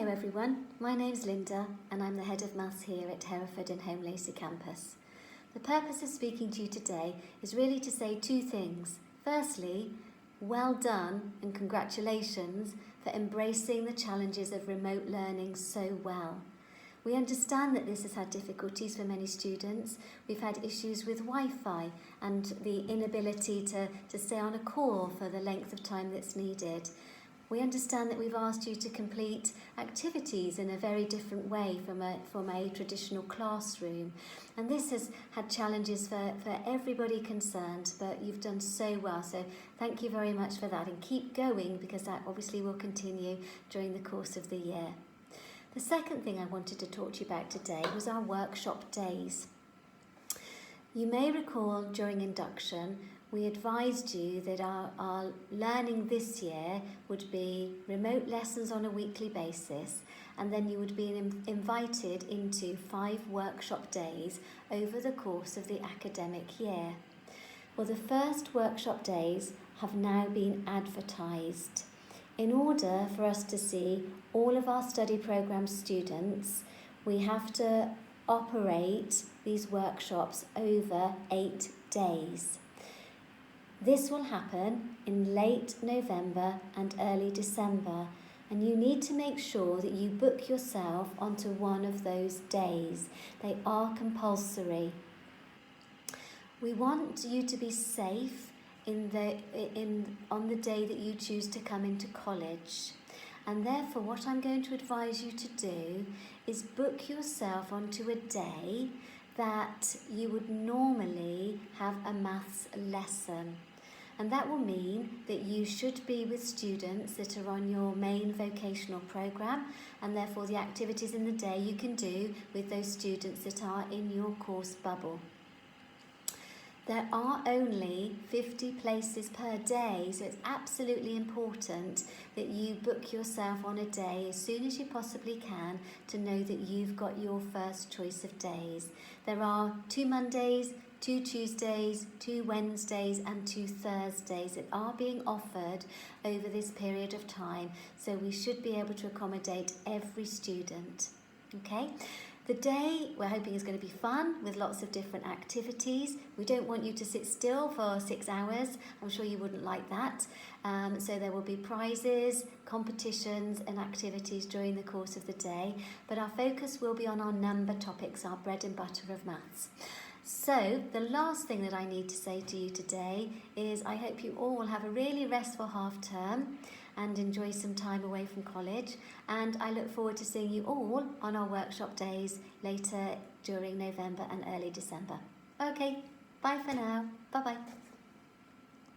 Hello everyone, my name's Linda and I'm the Head of Maths here at Hereford and Home Lacey campus. The purpose of speaking to you today is really to say two things. Firstly, well done and congratulations for embracing the challenges of remote learning so well. We understand that this has had difficulties for many students. We've had issues with Wi-Fi and the inability to stay on a call for the length of time that's needed. We understand that we've asked you to complete activities in a very different way from a traditional classroom. And this has had challenges for everybody concerned, but you've done so well. So thank you very much for that, and keep going, because that obviously will continue during the course of the year. The second thing I wanted to talk to you about today was our workshop days. You may recall during induction we advised you that our learning this year would be remote lessons on a weekly basis, and then you would be invited into 5 workshop days over the course of the academic year. Well, the first workshop days have now been advertised. In order for us to see all of our study programme students, we have to operate these workshops over 8 days. This will happen in late November and early December, and you need to make sure that you book yourself onto one of those days. They are compulsory. We want you to be safe on the day that you choose to come into college. And therefore, what I'm going to advise you to do is book yourself onto a day that you would normally have a maths lesson. And that will mean that you should be with students that are on your main vocational programme, and therefore the activities in the day you can do with those students that are in your course bubble. There are only 50 places per day, so it's absolutely important that you book yourself on a day as soon as you possibly can to know that you've got your first choice of days. There are 2 Mondays, 2 Tuesdays, 2 Wednesdays and 2 Thursdays that are being offered over this period of time, so we should be able to accommodate every student. Okay? The day we're hoping is going to be fun with lots of different activities. We don't want you to sit still for 6 hours. I'm sure you wouldn't like that. So there will be prizes, competitions and activities during the course of the day. But our focus will be on our number topics, our bread and butter of maths. So the last thing that I need to say to you today is I hope you all will have a really restful half term and enjoy some time away from college, and I look forward to seeing you all on our workshop days later during November and early December. Okay, bye for now. Bye-bye.